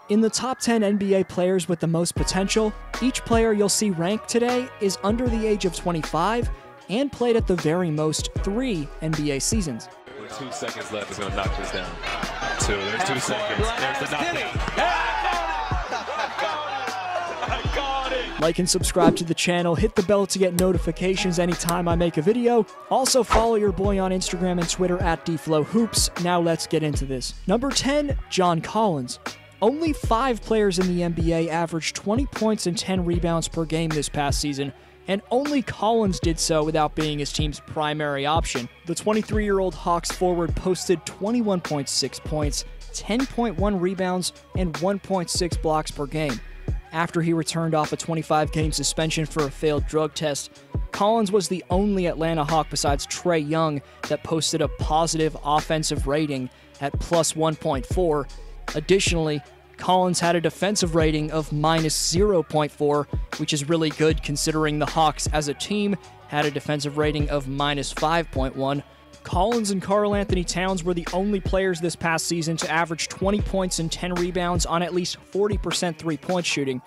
In the top 10 NBA players with the most potential, each player you'll see ranked today is under the age of 25 and played at the very most 3 NBA seasons. 2 seconds left is going to knock this down. 2, there's 2 seconds. There's the knockdown. Like and subscribe to the channel, hit the bell to get notifications anytime I make a video. Also follow your boy on Instagram and Twitter at DFlowHoops. Now let's get into this. Number 10, John Collins. Only 5 players in the NBA averaged 20 points and 10 rebounds per game this past season, and only Collins did so without being his team's primary option. The 23-year-old Hawks forward posted 21.6 points, 10.1 rebounds, and 1.6 blocks per game. After he returned off a 25-game suspension for a failed drug test, Collins was the only Atlanta Hawk besides Trae Young that posted a positive offensive rating at plus 1.4. Additionally, Collins had a defensive rating of minus 0.4, which is really good considering the Hawks as a team had a defensive rating of minus 5.1. Collins and Karl-Anthony Towns were the only players this past season to average 20 points and 10 rebounds on at least 40% three-point shooting.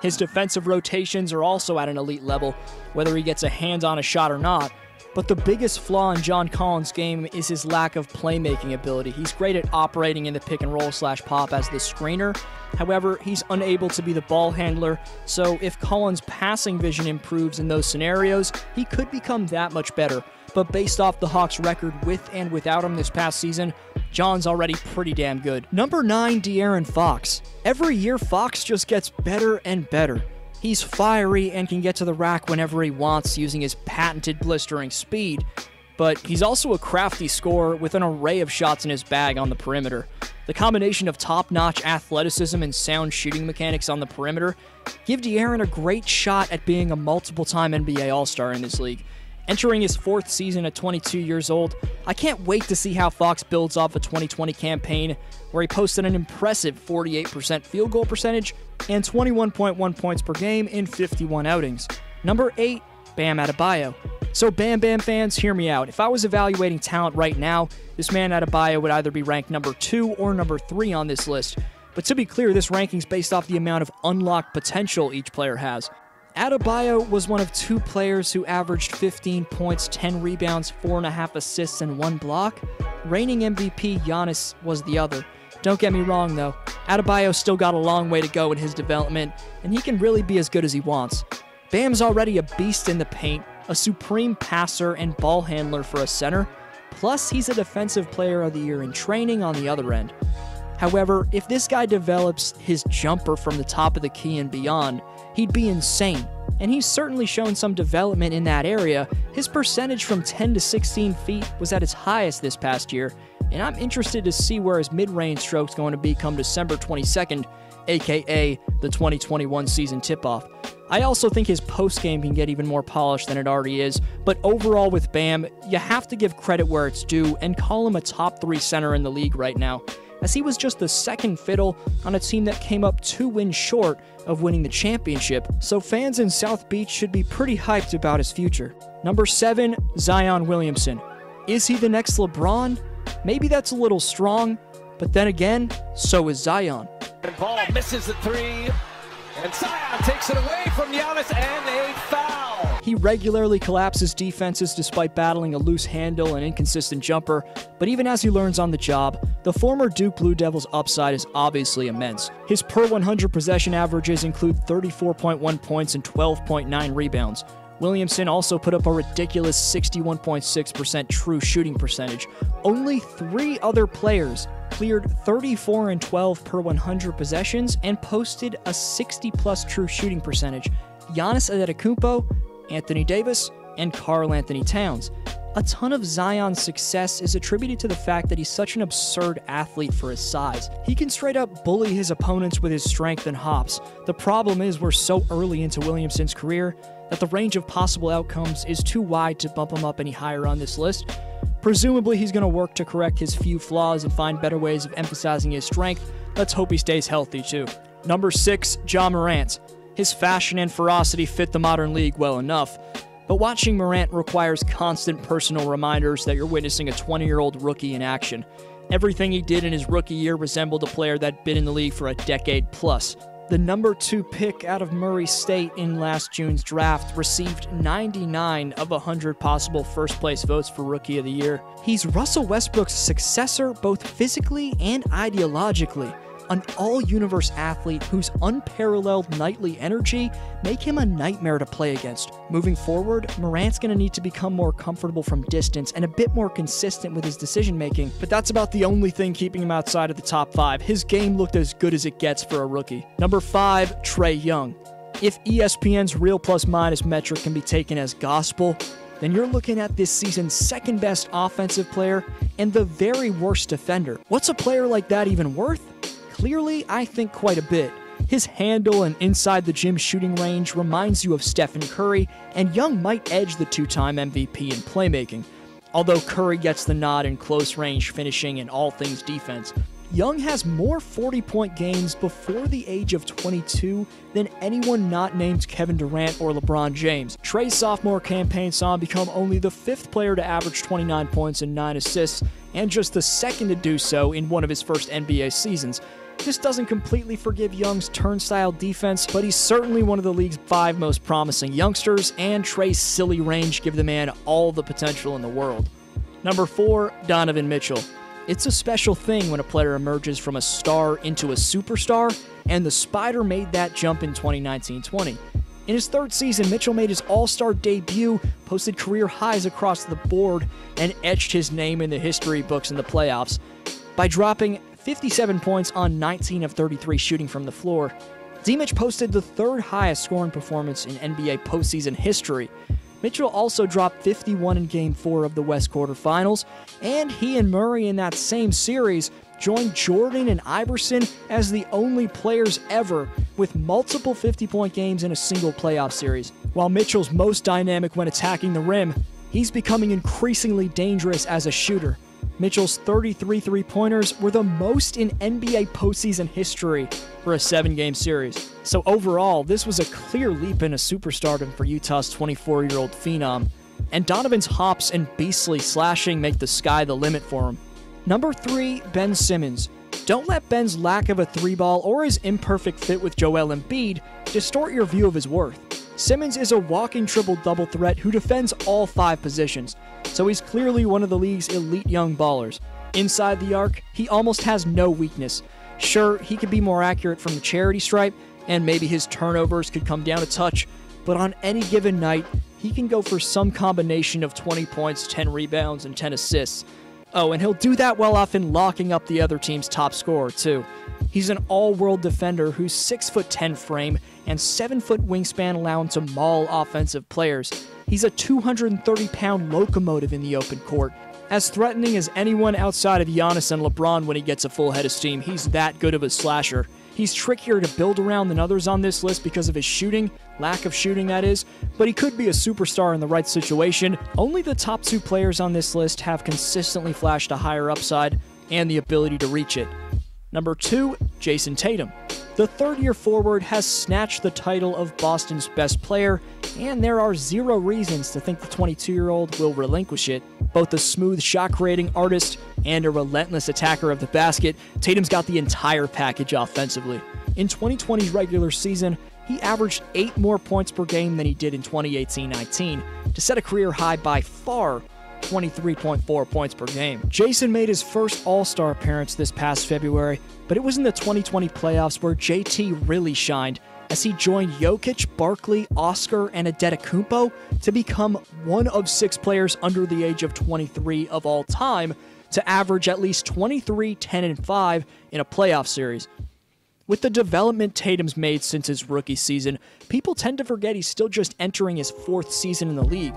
His defensive rotations are also at an elite level, whether he gets a hand on a shot or not. But the biggest flaw in John Collins' game is his lack of playmaking ability. He's great at operating in the pick-and-roll/pop as the screener. However, he's unable to be the ball handler, so if Collins' passing vision improves in those scenarios, he could become that much better. But based off the Hawks' record with and without him this past season, John's already pretty damn good. Number 9, DeAaron Fox. Every year, Fox just gets better and better. He's fiery and can get to the rack whenever he wants using his patented blistering speed, but he's also a crafty scorer with an array of shots in his bag on the perimeter. The combination of top-notch athleticism and sound shooting mechanics on the perimeter give DeAaron a great shot at being a multiple-time NBA All-Star in this league. Entering his 4th season at 22 years old, I can't wait to see how Fox builds off a 2020 campaign where he posted an impressive 48% field goal percentage and 21.1 points per game in 51 outings. Number 8, Bam Adebayo. So Bam Bam fans, hear me out. If I was evaluating talent right now, this man Adebayo would either be ranked number 2 or number 3 on this list. But to be clear, this ranking's based off the amount of unlocked potential each player has. Adebayo was one of 2 players who averaged 15 points, 10 rebounds, 4.5 assists, and 1 block. Reigning MVP Giannis was the other. Don't get me wrong though, Adebayo still got a long way to go in his development, and he can really be as good as he wants. Bam's already a beast in the paint, a supreme passer and ball handler for a center, plus he's a defensive player of the year in training on the other end. However, if this guy develops his jumper from the top of the key and beyond, he'd be insane, and he's certainly shown some development in that area. His percentage from 10 to 16 feet was at its highest this past year, and I'm interested to see where his mid-range stroke's going to be come December 22nd, aka the 2021 season tip-off. I also think his post-game can get even more polished than it already is, but overall with Bam, you have to give credit where it's due and call him a top 3 center in the league right now, as he was just the second fiddle on a team that came up 2 wins short of winning the championship, so fans in South Beach should be pretty hyped about his future. Number 7, Zion Williamson. Is he the next LeBron? Maybe that's a little strong, but then again, so is Zion. And Ball misses the 3, and Zion takes it away from Giannis, and a foul. He regularly collapses defenses despite battling a loose handle and inconsistent jumper, but even as he learns on the job, the former Duke Blue Devils' upside is obviously immense. His per 100 possession averages include 34.1 points and 12.9 rebounds. Williamson also put up a ridiculous 61.6% true shooting percentage. Only 3 other players cleared 34 and 12 per 100 possessions and posted a 60-plus true shooting percentage. Giannis Antetokounmpo, Anthony Davis, and Karl-Anthony Towns. A ton of Zion's success is attributed to the fact that he's such an absurd athlete for his size. He can straight up bully his opponents with his strength and hops. The problem is we're so early into Williamson's career that the range of possible outcomes is too wide to bump him up any higher on this list. Presumably he's going to work to correct his few flaws and find better ways of emphasizing his strength. Let's hope he stays healthy too. Number 6, Ja Morant. His fashion and ferocity fit the modern league well enough, but watching Morant requires constant personal reminders that you're witnessing a 20-year-old rookie in action. Everything he did in his rookie year resembled a player that'd been in the league for a decade plus. The number 2 pick out of Murray State in last June's draft received 99 of 100 possible first-place votes for Rookie of the Year. He's Russell Westbrook's successor both physically and ideologically, an all-universe athlete whose unparalleled nightly energy make him a nightmare to play against. Moving forward, Morant's going to need to become more comfortable from distance and a bit more consistent with his decision-making, but that's about the only thing keeping him outside of the top 5. His game looked as good as it gets for a rookie. Number 5, Trae Young. If ESPN's real plus-minus metric can be taken as gospel, then you're looking at this season's second-best offensive player and the very worst defender. What's a player like that even worth? Clearly, I think quite a bit. His handle and inside-the-gym shooting range reminds you of Stephen Curry, and Young might edge the 2-time MVP in playmaking. Although Curry gets the nod in close-range finishing and all things defense, Young has more 40-point games before the age of 22 than anyone not named Kevin Durant or LeBron James. Trae's sophomore campaign saw him become only the 5th player to average 29 points and 9 assists, and just the 2nd to do so in one of his first NBA seasons. This doesn't completely forgive Young's turnstile defense, but he's certainly one of the league's 5 most promising youngsters, and Trae's silly range give the man all the potential in the world. Number 4, Donovan Mitchell. It's a special thing when a player emerges from a star into a superstar, and the Spider made that jump in 2019-20. In his 3rd season, Mitchell made his All-Star debut, posted career highs across the board, and etched his name in the history books in the playoffs. By dropping 57 points on 19 of 33 shooting from the floor, D-Mitch posted the 3rd highest scoring performance in NBA postseason history. Mitchell also dropped 51 in Game 4 of the West quarterfinals, and he and Murray in that same series joined Jordan and Iverson as the only players ever with multiple 50-point games in a single playoff series. While Mitchell's most dynamic when attacking the rim, he's becoming increasingly dangerous as a shooter. Mitchell's 33 three-pointers were the most in NBA postseason history for a 7-game series. So overall, this was a clear leap into superstardom for Utah's 24-year-old phenom, and Donovan's hops and beastly slashing make the sky the limit for him. Number 3, Ben Simmons. Don't let Ben's lack of a 3-ball or his imperfect fit with Joel Embiid distort your view of his worth. Simmons is a walking triple-double threat who defends all 5 positions, so he's clearly one of the league's elite young ballers. Inside the arc, he almost has no weakness. Sure, he could be more accurate from the charity stripe, and maybe his turnovers could come down a touch, but on any given night, he can go for some combination of 20 points, 10 rebounds, and 10 assists. Oh, and he'll do that while often locking up the other team's top scorer, too. He's an all-world defender whose 6'10" frame and 7-foot wingspan allow him to maul offensive players. He's a 230-pound locomotive in the open court. As threatening as anyone outside of Giannis and LeBron when he gets a full head of steam, he's that good of a slasher. He's trickier to build around than others on this list because of his shooting, lack of shooting that is, but he could be a superstar in the right situation. Only the top 2 players on this list have consistently flashed a higher upside and the ability to reach it. Number 2, Jayson Tatum. The 3rd-year forward has snatched the title of Boston's best player, and there are 0 reasons to think the 22-year-old will relinquish it. Both a smooth shot-creating artist and a relentless attacker of the basket, Tatum's got the entire package offensively. In 2020's regular season, he averaged 8 more points per game than he did in 2018-19, to set a career high by far 23.4 points per game. Jayson made his first All-Star appearance this past February, but it was in the 2020 playoffs where JT really shined, as he joined Jokic, Barkley, Oscar, and Adetokounmpo to become one of 6 players under the age of 23 of all time to average at least 23, 10, and 5 in a playoff series. With the development Tatum's made since his rookie season, people tend to forget he's still just entering his 4th season in the league.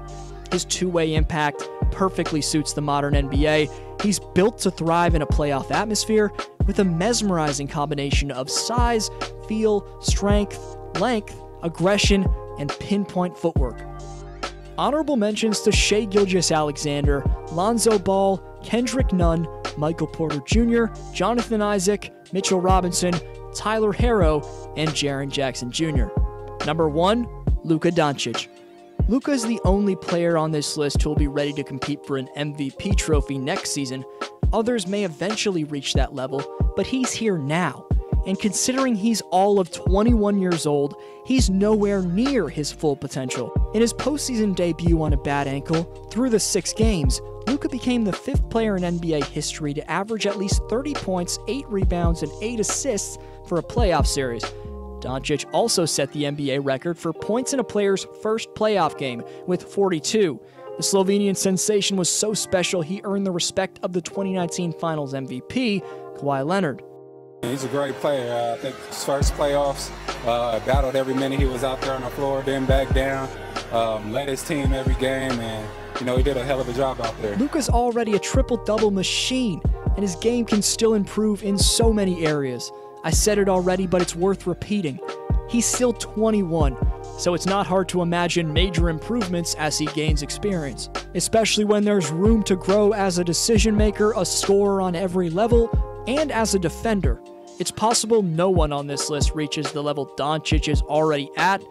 His two-way impact perfectly suits the modern NBA. He's built to thrive in a playoff atmosphere with a mesmerizing combination of size, feel, strength, length, aggression, and pinpoint footwork. Honorable mentions to Shai Gilgeous-Alexander, Lonzo Ball, Kendrick Nunn, Michael Porter Jr., Jonathan Isaac, Mitchell Robinson, Tyler Herro, and Jaren Jackson Jr. Number 1, Luka Doncic. Luka is the only player on this list who will be ready to compete for an MVP trophy next season, others may eventually reach that level, but he's here now. And considering he's all of 21 years old, he's nowhere near his full potential. In his postseason debut on a bad ankle, through the 6 games, Luka became the 5th player in NBA history to average at least 30 points, 8 rebounds, and 8 assists for a playoff series. Doncic also set the NBA record for points in a player's first playoff game with 42. The Slovenian sensation was so special he earned the respect of the 2019 Finals MVP, Kawhi Leonard. He's a great player. I think his first playoffs, battled every minute he was out there on the floor, didn't back down, led his team every game, and he did a hell of a job out there. Luka's already a triple-double machine, and his game can still improve in so many areas. I said it already, but it's worth repeating. He's still 21, so it's not hard to imagine major improvements as he gains experience, especially when there's room to grow as a decision-maker, a scorer on every level, and as a defender. It's possible no one on this list reaches the level Doncic is already at,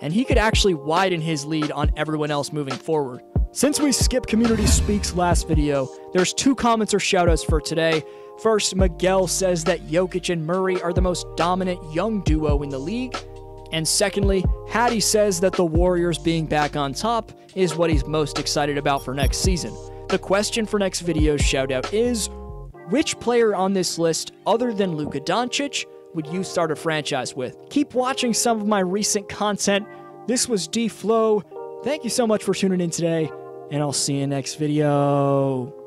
and he could actually widen his lead on everyone else moving forward. Since we skipped Community Speaks last video, there's 2 comments or shoutouts for today. First, Miguel says that Jokic and Murray are the most dominant young duo in the league. And secondly, Hattie says that the Warriors being back on top is what he's most excited about for next season. The question for next video's shoutout is, which player on this list, other than Luka Doncic, would you start a franchise with? Keep watching some of my recent content. This was D-Flow. Thank you so much for tuning in today, and I'll see you next video.